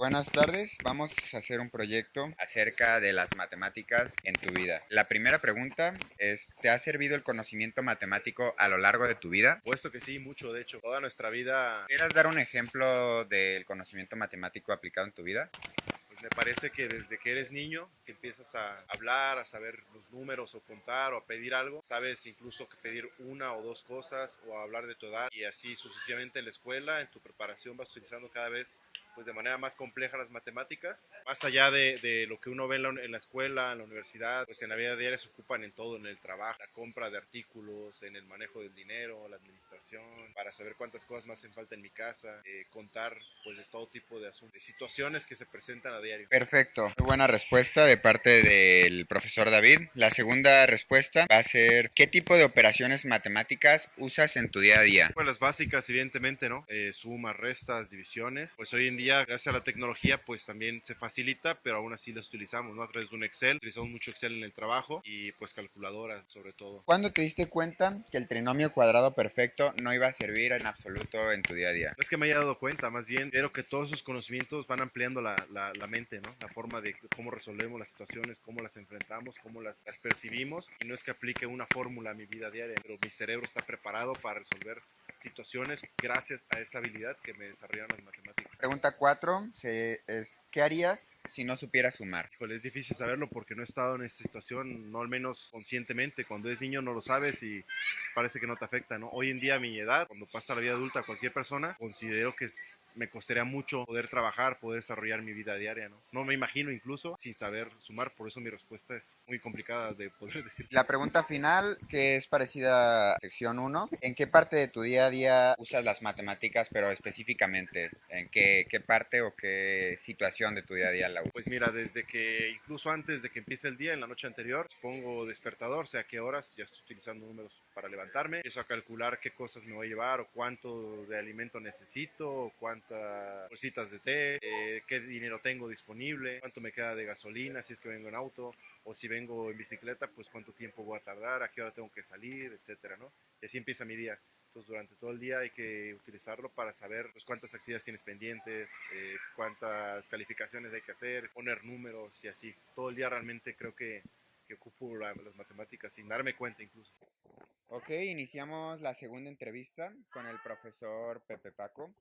Buenas tardes, vamos a hacer un proyecto acerca de las matemáticas en tu vida. La primera pregunta es, ¿te ha servido el conocimiento matemático a lo largo de tu vida? Puesto que sí, mucho, de hecho, toda nuestra vida, ¿Quieres dar un ejemplo del conocimiento matemático aplicado en tu vida? pues me parece que desde que eres niño, que empiezas a hablar, a saber los números o contar o a pedir algo, sabes incluso que pedir una o dos cosas o a hablar de tu edad y así sucesivamente en la escuela, en tu preparación vas utilizando cada vez pues de manera más compleja las matemáticas. Más allá de lo que uno ve en la escuela, en la universidad, pues en la vida diaria se ocupan en todo, en el trabajo, la compra de artículos, en el manejo del dinero, la administración, para saber cuántas cosas me hacen falta en mi casa, contar pues de todo tipo de asuntos, de situaciones que se presentan a diario. Perfecto, muy buena respuesta de parte del profesor David. La segunda respuesta va a ser, ¿qué tipo de operaciones matemáticas usas en tu día a día? Pues las básicas, evidentemente, ¿no? Sumas, restas, divisiones. Pues hoy en día, gracias a la tecnología, pues también se facilita, pero aún así las utilizamos, ¿no? A través de un Excel. Utilizamos mucho Excel en el trabajo y pues calculadoras, sobre todo. ¿Cuándo te diste cuenta que el trinomio cuadrado perfecto no iba a servir en absoluto en tu día a día? No es que me haya dado cuenta, más bien creo que todos esos conocimientos van ampliando la mente, ¿no? La forma de cómo resolvemos las situaciones, cómo las enfrentamos, cómo las percibimos. Y no es que aplique una fórmula a mi vida diaria, pero mi cerebro está preparado para resolver situaciones gracias a esa habilidad que me desarrollaron las matemáticas. Pregunta 4 es, ¿qué harías si no supieras sumar? Híjole, es difícil saberlo porque no he estado en esta situación, no al menos conscientemente. Cuando es niño no lo sabes y parece que no te afecta, ¿no? Hoy en día a mi edad, cuando pasa la vida adulta cualquier persona, considero que me costaría mucho poder trabajar, poder desarrollar mi vida diaria, ¿no? No me imagino incluso sin saber sumar, por eso mi respuesta es muy complicada de poder decir. La pregunta final, que es parecida a sección uno, ¿en qué parte de tu día a día usas las matemáticas, pero específicamente? ¿En qué parte o qué situación de tu día a día la usas? Pues mira, desde que incluso antes de que empiece el día, en la noche anterior, pongo despertador, sea qué horas, ya estoy utilizando números para levantarme, empiezo a calcular qué cosas me voy a llevar o cuánto de alimento necesito, o cuántas bolsitas de té, qué dinero tengo disponible, cuánto me queda de gasolina si es que vengo en auto o si vengo en bicicleta, pues cuánto tiempo voy a tardar, a qué hora tengo que salir, etcétera, ¿no? Y así empieza mi día. Entonces, durante todo el día hay que utilizarlo para saber pues, cuántas actividades tienes pendientes, cuántas calificaciones hay que hacer, poner números y así. Todo el día realmente creo que ocupo las matemáticas sin darme cuenta incluso. Ok, iniciamos la segunda entrevista con el profesor Pepe Paco.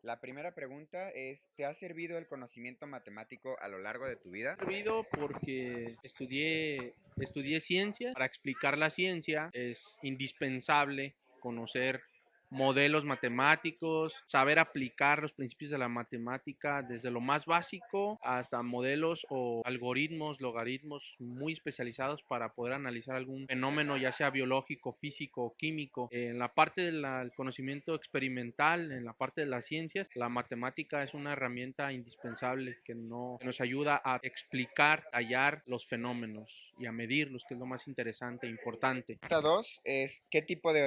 La primera pregunta es, ¿te ha servido el conocimiento matemático a lo largo de tu vida? Servido porque estudié ciencia. Para explicar la ciencia es indispensable conocer modelos matemáticos, saber aplicar los principios de la matemática desde lo más básico hasta modelos o algoritmos, logaritmos muy especializados para poder analizar algún fenómeno, ya sea biológico, físico o químico. En la parte del conocimiento experimental, en la parte de las ciencias, la matemática es una herramienta indispensable que nos ayuda a explicar, hallar los fenómenos y a medirlos, que es lo más interesante e importante. Pregunta 2 es, ¿qué tipo de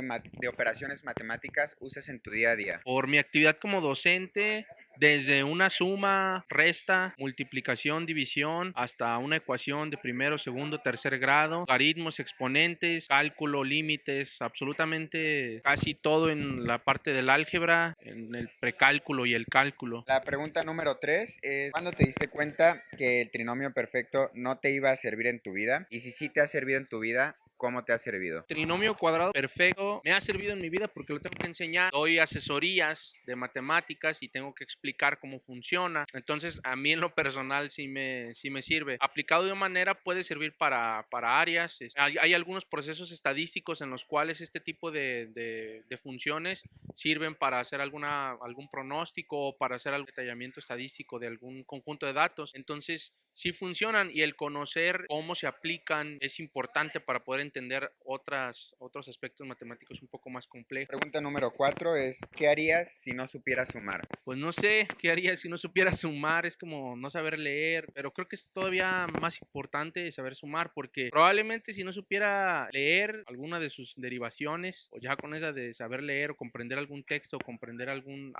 operaciones matemáticas usas en tu día a día? Por mi actividad como docente, desde una suma, resta, multiplicación, división, hasta una ecuación de primero, segundo, tercer grado, logaritmos, exponentes, cálculo, límites, absolutamente casi todo en la parte del álgebra, en el precálculo y el cálculo. La pregunta número 3 es, ¿cuándo te diste cuenta que el trinomio perfecto no te iba a servir en tu vida? Y si sí te ha servido en tu vida, ¿cómo te ha servido? Trinomio cuadrado perfecto me ha servido en mi vida porque lo tengo que enseñar. Doy asesorías de matemáticas y tengo que explicar cómo funciona. Entonces, a mí en lo personal sí me sirve. Aplicado de una manera puede servir para áreas. Hay algunos procesos estadísticos en los cuales este tipo de funciones sirven para hacer algún pronóstico o para hacer algún detallamiento estadístico de algún conjunto de datos. Entonces, sí funcionan y el conocer cómo se aplican es importante para poder entender otros aspectos matemáticos un poco más complejos. Pregunta número 4 es, ¿qué harías si no supieras sumar? Pues no sé qué haría si no supiera sumar, es como no saber leer, pero creo que es todavía más importante saber sumar porque probablemente si no supiera leer alguna de sus derivaciones o ya con esa de saber leer o comprender algún texto, o comprender algún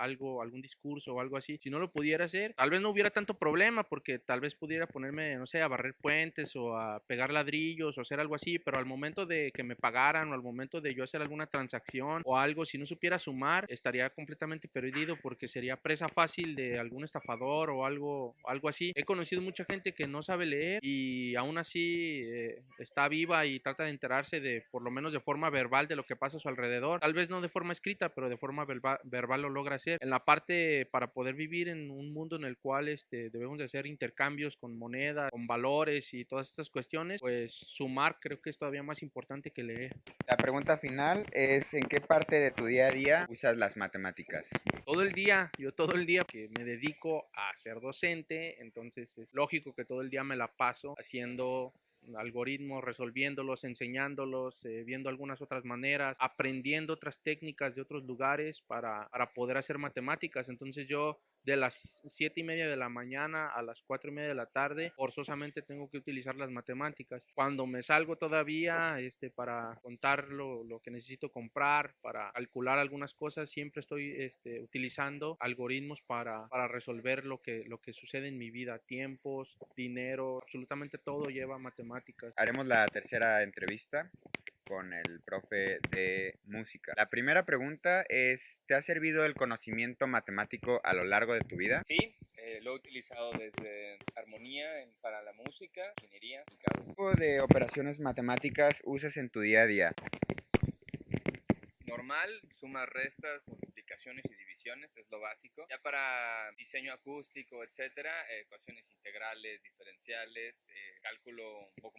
discurso o algo así, si no lo pudiera hacer, tal vez no hubiera tanto problema porque tal vez pudiera ponerme, no sé, a barrer puentes o a pegar ladrillos o hacer algo así, pero al momento momento de que me pagaran o al momento de yo hacer alguna transacción o algo, si no supiera sumar, estaría completamente perdido porque sería presa fácil de algún estafador o algo así. He conocido mucha gente que no sabe leer y aún así está viva y trata de enterarse de, por lo menos de forma verbal, de lo que pasa a su alrededor. Tal vez no de forma escrita, pero de forma verbal lo logra hacer. En la parte para poder vivir en un mundo en el cual debemos de hacer intercambios con monedas, con valores y todas estas cuestiones, pues sumar creo que es todavía más importante que leer. La pregunta final es, ¿en qué parte de tu día a día usas las matemáticas? Todo el día, yo todo el día que me dedico a ser docente, entonces es lógico que todo el día me la paso haciendo algoritmos, resolviéndolos, enseñándolos, viendo algunas otras maneras, aprendiendo otras técnicas de otros lugares para poder hacer matemáticas. Entonces yo de las 7:30 de la mañana a las 4:30 de la tarde, forzosamente tengo que utilizar las matemáticas. Cuando me salgo todavía para contar lo que necesito comprar, para calcular algunas cosas, siempre estoy utilizando algoritmos para resolver lo que sucede en mi vida, tiempos, dinero, absolutamente todo lleva matemáticas. Haremos la tercera entrevista con el profe de música. La primera pregunta es, ¿te ha servido el conocimiento matemático a lo largo de tu vida? Sí, lo he utilizado desde armonía para la música, ingeniería y cabo. ¿Qué tipo de operaciones matemáticas usas en tu día a día? Normal, sumas, restas, multiplicaciones y divisiones, es lo básico. Ya para diseño acústico, etcétera, ecuaciones integrales, diferenciales, cálculo un poco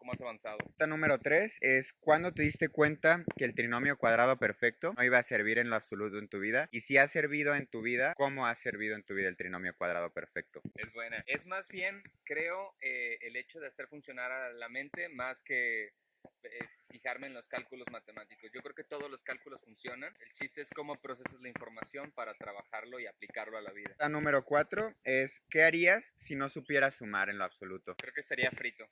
más avanzado. La número 3 es, ¿cuándo te diste cuenta que el trinomio cuadrado perfecto no iba a servir en lo absoluto en tu vida? Y si ha servido en tu vida, ¿cómo ha servido en tu vida el trinomio cuadrado perfecto? Es buena. Es más bien, creo, el hecho de hacer funcionar a la mente más que fijarme en los cálculos matemáticos. Yo creo que todos los cálculos funcionan. El chiste es cómo procesas la información para trabajarlo y aplicarlo a la vida. La número 4 es, ¿qué harías si no supieras sumar en lo absoluto? Creo que estaría frito.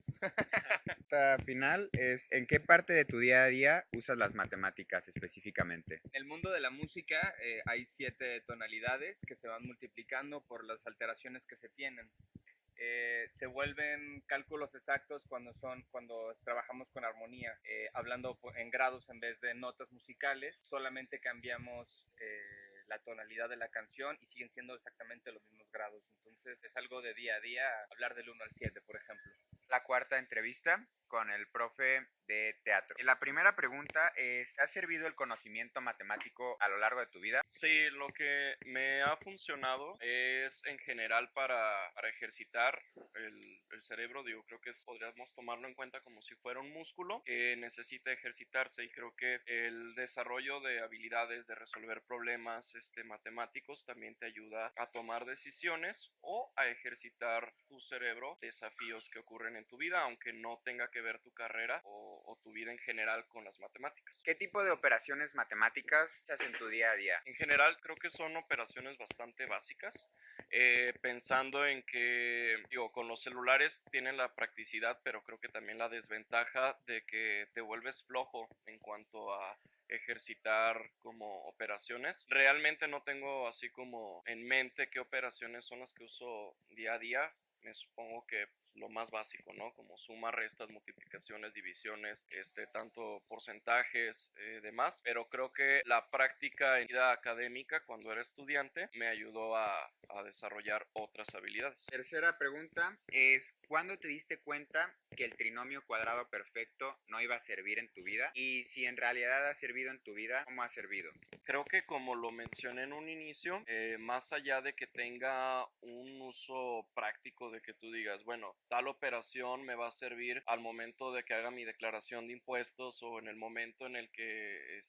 La final es, ¿en qué parte de tu día a día usas las matemáticas específicamente? En el mundo de la música hay 7 tonalidades que se van multiplicando por las alteraciones que se tienen. Se vuelven cálculos exactos cuando trabajamos con armonía, hablando en grados en vez de notas musicales, solamente cambiamos la tonalidad de la canción y siguen siendo exactamente los mismos grados. Entonces es algo de día a día, hablar del 1 al 7, por ejemplo. La cuarta entrevista con el profe de teatro. La primera pregunta es, ¿ha servido el conocimiento matemático a lo largo de tu vida? Sí, lo que me ha funcionado es en general para ejercitar el cerebro. Digo, creo que podríamos tomarlo en cuenta como si fuera un músculo que necesita ejercitarse, y creo que el desarrollo de habilidades de resolver problemas matemáticos también te ayuda a tomar decisiones o a ejercitar tu cerebro, desafíos que ocurren en tu vida, aunque no tenga que ver tu carrera o tu vida en general con las matemáticas. ¿Qué tipo de operaciones matemáticas haces en tu día a día? En general creo que son operaciones bastante básicas, pensando en que, digo, con los celulares tienen la practicidad, pero creo que también la desventaja de que te vuelves flojo en cuanto a ejercitar como operaciones. Realmente no tengo así como en mente qué operaciones son las que uso día a día. Me supongo que lo más básico, ¿no? Como suma, restas, multiplicaciones, divisiones, tanto porcentajes, demás. Pero creo que la práctica en vida académica cuando era estudiante me ayudó a desarrollar otras habilidades. Tercera pregunta es, ¿cuándo te diste cuenta que el trinomio cuadrado perfecto no iba a servir en tu vida? Y si en realidad ha servido en tu vida, ¿cómo ha servido? Creo que como lo mencioné en un inicio, más allá de que tenga un uso práctico, de que tú digas, bueno, tal operación me va a servir al momento de que haga mi declaración de impuestos o en el momento en el que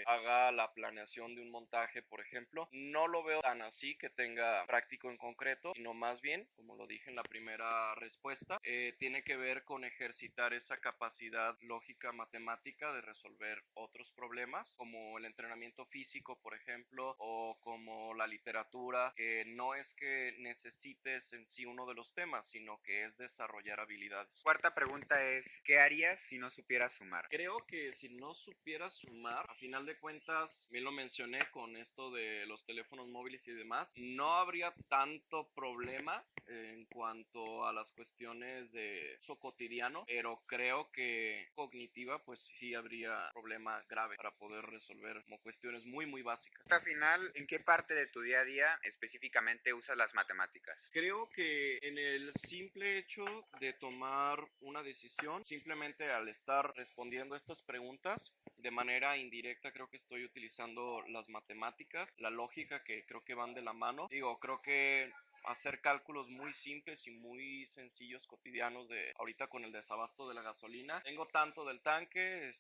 haga la planeación de un montaje, por ejemplo, no lo veo tan así que tenga práctico en concreto, sino más bien, como lo dije en la primera respuesta, tiene que ver con ejercitar esa capacidad lógica matemática de resolver otros problemas, como el entrenamiento físico, por ejemplo, o como la literatura, que no es que necesites en sí uno de los temas, sino que es desarrollar habilidades. Cuarta pregunta es, ¿qué harías si no supieras sumar? Creo que si no supiera sumar, a final de cuentas, bien lo mencioné con esto de los teléfonos móviles y demás, no habría tanto problema en cuanto a las cuestiones de uso cotidiano, pero creo que cognitiva pues sí habría problema grave para poder resolver como cuestiones muy básicas. Al final, ¿en qué parte de tu día a día específicamente usas las matemáticas? Creo que en el simple hecho de tomar una decisión, simplemente al estar respondiendo estas preguntas de manera indirecta, creo que estoy utilizando las matemáticas, la lógica que creo que van de la mano. Digo, creo que hacer cálculos muy simples y muy sencillos cotidianos de ahorita con el desabasto de la gasolina. Tengo tanto del tanque,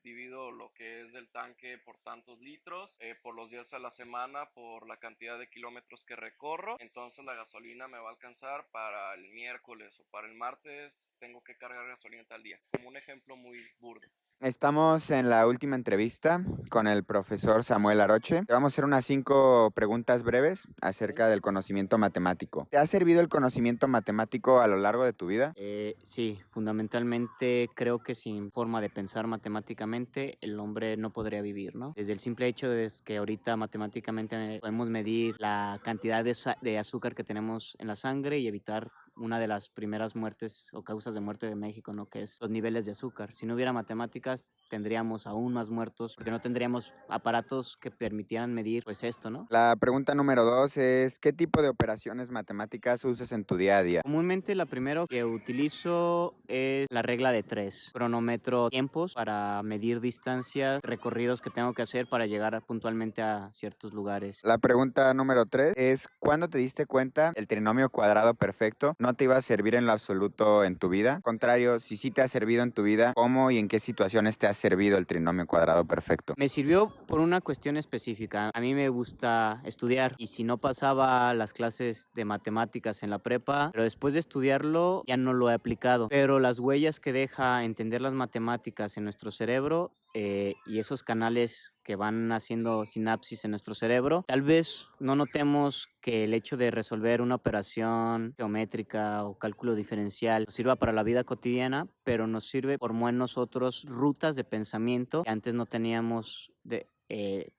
divido lo que es del tanque por tantos litros, por los días a la semana, por la cantidad de kilómetros que recorro. Entonces la gasolina me va a alcanzar para el miércoles o para el martes. Tengo que cargar gasolina tal día. Como un ejemplo muy burdo. Estamos en la última entrevista con el profesor Samuel Aroche. Te vamos a hacer unas 5 preguntas breves acerca del conocimiento matemático. ¿Te ha servido el conocimiento matemático a lo largo de tu vida? Sí, fundamentalmente creo que sin forma de pensar matemáticamente el hombre no podría vivir, ¿no? Desde el simple hecho de que ahorita matemáticamente podemos medir la cantidad de azúcar que tenemos en la sangre y evitar una de las primeras muertes o causas de muerte de México, ¿no? Que es los niveles de azúcar. Si no hubiera matemáticas, tendríamos aún más muertos porque no tendríamos aparatos que permitieran medir, pues esto, ¿no? La pregunta número 2 es, ¿qué tipo de operaciones matemáticas usas en tu día a día? Comúnmente la primera que utilizo es la regla de 3. Cronometro tiempos para medir distancias, recorridos que tengo que hacer para llegar puntualmente a ciertos lugares. La pregunta número 3 es, ¿cuándo te diste cuenta el trinomio cuadrado perfecto no te iba a servir en lo absoluto en tu vida? Al contrario, si sí te ha servido en tu vida, ¿cómo y en qué situaciones te ha servido el trinomio cuadrado perfecto? Me sirvió por una cuestión específica. A mí me gusta estudiar y si no pasaba las clases de matemáticas en la prepa, pero después de estudiarlo ya no lo he aplicado. Pero las huellas que deja entender las matemáticas en nuestro cerebro y esos canales que van haciendo sinapsis en nuestro cerebro, tal vez no notemos que el hecho de resolver una operación geométrica o cálculo diferencial nos sirva para la vida cotidiana, pero nos sirve formar en nosotros rutas de pensamiento que antes no teníamos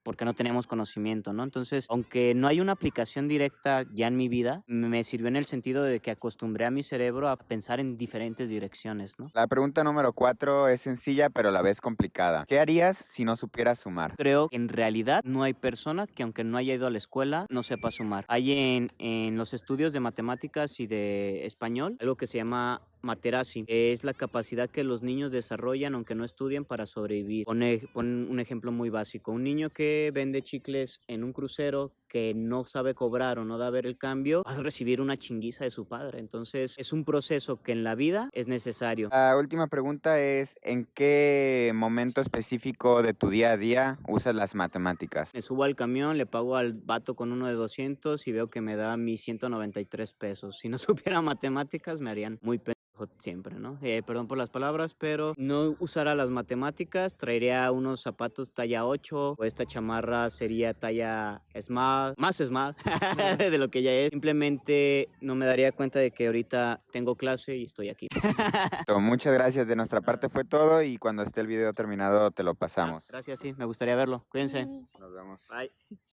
porque no teníamos conocimiento, ¿no? Entonces, aunque no hay una aplicación directa ya en mi vida, me sirvió en el sentido de que acostumbré a mi cerebro a pensar en diferentes direcciones, ¿no? La pregunta número 4 es sencilla pero a la vez complicada. ¿Qué harías si no supieras sumar? Creo que en realidad no hay persona que aunque no haya ido a la escuela no sepa sumar. Hay en los estudios de matemáticas y de español algo que se llama Materazzi, es la capacidad que los niños desarrollan aunque no estudien para sobrevivir. Pon un ejemplo muy básico. Un niño que vende chicles en un crucero que no sabe cobrar o no da a ver el cambio, va a recibir una chinguiza de su padre. Entonces es un proceso que en la vida es necesario. La última pregunta es, ¿en qué momento específico de tu día a día usas las matemáticas? Me subo al camión, le pago al vato con uno de 200 y veo que me da mis 193 pesos. Si no supiera matemáticas me harían muy pendejo siempre, ¿no? Perdón por las palabras, pero no usara las matemáticas, traería unos zapatos talla 8 o esta chamarra sería talla small, más small de lo que ya es. Simplemente no me daría cuenta de que ahorita tengo clase y estoy aquí. Muchas gracias, de nuestra parte fue todo y cuando esté el video terminado te lo pasamos. Gracias, sí, me gustaría verlo. Cuídense. Nos vemos. Bye.